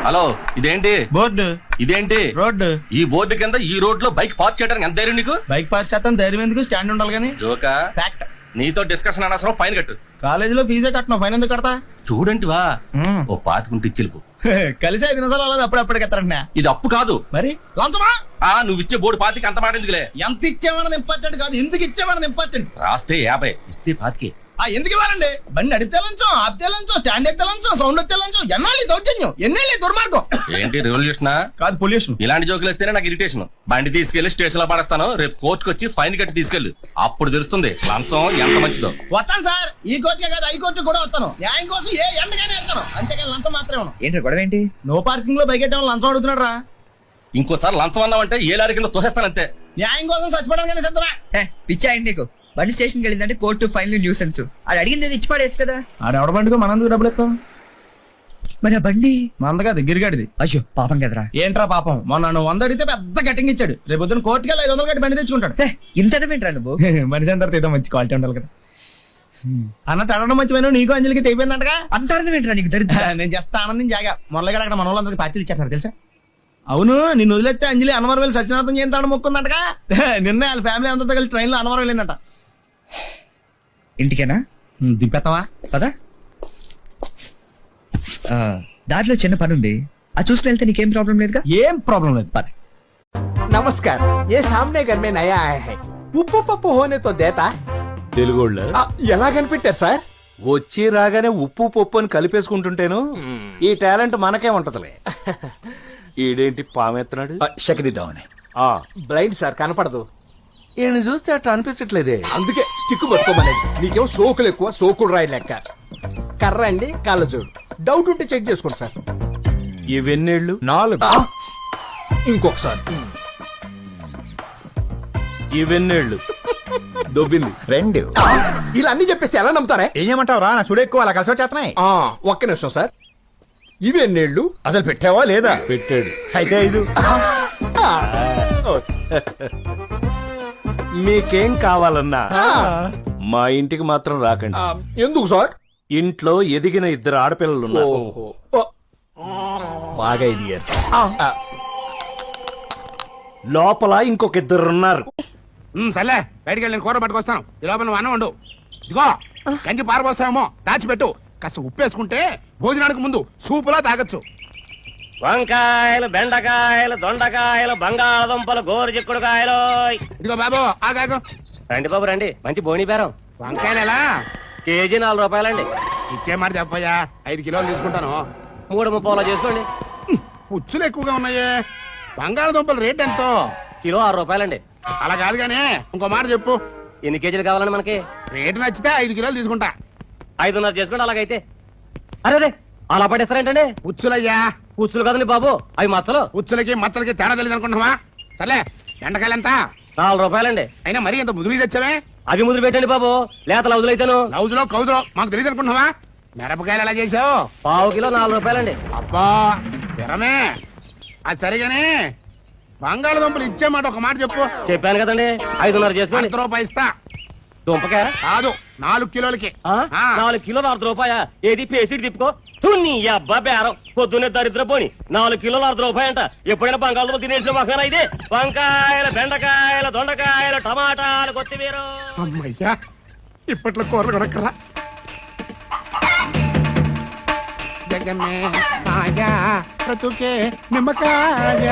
Hello, ఇదేంటి board? ఇదేంటి road? ఈ బోర్డు కింద ఈ రోడ్ లో బైక్ పార్క్ చేయడానికి ఎంత ధైర్యం నీకు? బైక్ పార్క్ చేస్తాను, ధైర్యం ఎందుకు? స్టాండ్ ఉండాలి కానీ. జోకా? ఫ్యాక్ట్. నీతో డిస్కషన్ అనవసరం, ఫైన్ కట్టు. కాలేజీలో ఫీజే కట్టను, ఫైన్ ఎందుకు కడతా? స్టూడెంట్ వా, ఓ పాతికుంటే ఇచ్చిలుపు. కలిసి 5 నిమిషాలు అలా అప్పుడప్పుడు ఎత్తారంటే. ఇది అప్పు కాదు మరి లంచమా? నువ్వు ఇచ్చే బోర్డు పాతికి అంత మాట ఎందుకులే. ఎంత ఇచ్చామన్నది ఇంపార్టెంట్ కాదు, ఎందుకు ఇచ్చామన్నది ఇంపార్టెంట్. రాస్తే 50, ఇస్తే 25. ఎందుకు ఇవ్వాలండి? బండి నడిపితే లంచం, ఆపితే లంచం, స్టాండ్ ఎత్తే లంచం, సౌండ్ ఎత్తే లంచం. ఎన్నాళ్ళు దౌర్జన్యం, ఎన్నేళ్ళు దుర్మార్గం. ఏంటి రెవల్యూషన్? కాదు, పొల్యూషన్. ఇలాంటి జోకులు వస్తేనే నాకు ఇరిటేషన్. బండి తీసుకెళ్లి స్టేషన్ లో పడేస్తాను, రేపు కోర్టుకు వచ్చి ఫైన్ కట్టి తీసుకెళ్లి, అప్పుడు తెలుస్తుంది లంచం ఎంత మంచిదో. వస్తాను సార్, ఈ కోర్టుకే కాదు హైకోర్టు కూడా వస్తాను. న్యాయం కోసం ఏ ఎండగానే వెళ్తాను, అంతేకాని లంచం మాత్రమే. ఏంటి గొడవ ఏంటి? నో పార్కింగ్ లో బైక్ ఎట్టామని లంచం అడుగుతున్నాడు రా. ఇంకోసారి లంచం అన్నావంటే ఏ లారీ కింద తోసేస్తానంతే. న్యాయం కోసం చచ్చిపోవడానికి సిద్ధమా? పిచ్చాయండి నీకు. బండి స్టేషన్కి వెళ్ళిందంటే కోర్టు, ఫైన్లు, న్యూసెన్స్. అది అడిగింది ఇచ్చి పడేయచ్చు కదా. ఆడెవడ బండికో మనందుకు డబ్బులు ఇస్తాం. మరి ఆ బండి మంద కాదు, గిరిగాడిది. అయ్యో పాపం కదరా. ఏంట్రా పాపం? మొన్న నువ్వు 100 అడిగితే పెద్ద కటింగ్ ఇచ్చాడు. రేపు పొద్దున కోర్టుకి 500 కట్టి బండి తెచ్చుకుంటాడు. ఇంత ఎదవేంట్రా నువ్వు? మనిషి అందరితో ఏదో మంచి క్వాలిటీ ఉండాలి కదా అన్నట్టు. అడగడం మంచిపోయినా నీకు అంజలికి తెగిపోయిందంటగా. అంత అర్థమేంట్రా నీకు? దరిద్ర. నేను జస్ట్ ఆనందం జాగా మొదలగా అక్కడ మన వాళ్ళందరికీ పార్టీలు ఇచ్చారు తెలుసా. అవును, నిన్ను వదిలేస్తే అంజలి అన్నవరం వెళ్ళి సత్యనాథం చేస్తాడు మొక్కుందంటగా. నిన్న వాళ్ళ ఫ్యామిలీ అంతా కలిసి ట్రైన్ లో అన్నవరం వెళ్ళిందట. ఇంటికేనా? దింపెత్తవా? పదా. దాంట్లో చిన్న పని ఉంది, అది చూసుకుని వెళ్తే నీకేం ప్రాబ్లం లేదుగా? ఏం ప్రాబ్లం లేదు, పద. नमस्कार, ये सामने घर में नया आया है. ఉప్పు పప్పు होने तो देता. తెలుగోళ్ళ ఎలా కనిపెట్టారు సార్? వచ్చి రాగానే ఉప్పు పప్పు అని కలిపేసుకుంటుంటేను ఈ టాలెంట్ మనకే ఉంటదిలే. ఈడేంటి పామెత్తనాడు? శకదిద్దామని. బ్లైండ్ సార్, కనపడదు. ఈయన చూస్తే అట్లా అనిపించట్లేదే. అందుకే స్టిక్ పట్టుకోమనేది. నీకేమో సోకులు ఎక్కువ, సోకులు రాయి లెక్క. కర్ర అండి, కాళ్ళజోడు. డౌట్ ఉంటే చెక్ చేసుకోండి సార్. ఇవెన్నేళ్ళు? 4. ఇంకొకసారి. ఇవెన్నేళ్ళు? దొబ్బింది 2. ఇలా అన్ని చెప్పేస్తే ఎలా నమ్ముతారా? ఏం చేయమంటావు రా, నా చూడ ఎక్కువ అలా కలిసి వచ్చేస్తున్నాయి. ఒక్క నిమిషం సార్. ఇవి ఎన్నేళ్ళు? అసలు పెట్టావా లేదా? పెట్టాడు. అయితే 5. మీకేం కావాలన్నా మా ఇంటికి మాత్రం రాకండి. ఎందుకు సార్? ఇంట్లో ఎదిగిన 2 ఆడపిల్లలున్నారు. బాగా ఎదిగారు. లోపల ఇంకొక 2 ఉన్నారు. సర్లే, బయటికి వెళ్ళి కూర పట్టుకొస్తాను. ఈ లోపల నువ్వు అన్నం వండు. ఇదిగో గంజి పారబోస్తామో దాచిపెట్టు. కాస్త ఉప్పేసుకుంటే భోజనానికి ముందు సూపులా తాగొచ్చు. వంకాయలు, బెండకాయలు, దొండకాయలు, బంగాళదుంపలు, గోరు చిక్కుడుకాయలు. ఇదిగో బాబు, ఆగాగు. రండి బాబు రండి, మంచి బోని బేరం. వంకాయలు ఎలా? కేజీ 4 రూపాయలండి. ఇచ్చే మాట చెప్పయ్యా, 5 కిలోలు తీసుకుంటాను. 3.30 చేసుకోండి. పుచ్చులు ఎక్కువగా ఉన్నాయే. బంగాళదుంపల రేట్ ఎంతో? కిలో 6 రూపాయలండి. అలా కాదు గానీ ఇంకో మాట చెప్పు. ఎన్ని కేజీలు కావాలండి మనకి? రేటు నచ్చితే 5 కిలోలు తీసుకుంటా. 5.5 చేసుకోండి. అలాగైతే. అరే అలా పడేస్తారేంటండి? పుచ్చులయ్యా. పుచ్చులు కదండి బాబు, అవి మచ్చలు. పుచ్చులకి మచ్చలకి తేడా తెలియదు అనుకుంటున్నావా? సర్లే, బెండకాయలు ఎంత? 4 రూపాయలండి. అయినా మరీ ఎంత ముదురు తెచ్చావే? అవి ముదురు పెట్టండి బాబు, లేత లౌజులైతేను. లౌజులో కౌజులో మాకు తెలియదు అనుకుంటున్నావా? మిరపకాయలు ఎలా చేసావు? 1/2 కిలో 4 రూపాయలండి. అబ్బా తిరమే. అది సరిగానే బంగాళదుంపలు ఇచ్చే మాట ఒక మాట చెప్పు. చెప్పాను కదండి, 5.5 చేసుకోండి. ₹1 ఇస్తా. దుంపకాయ కాదు, 4 కిలోలకి. 4 కిలోలు 1/2 రూపాయ. ఏది పేసి తిప్పుకో. తున్ని అబ్బా బేరం, పొద్దున్నే దరిద్ర పోని. 4 కిలోలు 1/2 రూపాయ అంట. ఎప్పుడైనా బంగాళదుంపలు తినేసిన మాకేనా ఇది? వంకాయలు, బెండకాయలు, దొండకాయలు, టమాటాలు, కొత్తిమీర. అమ్మయ్యా, ఇప్పట్లో కూరలు కొనక్కరా. జగన్నే మాయా బ్రతుకే నిమ్మకాయ.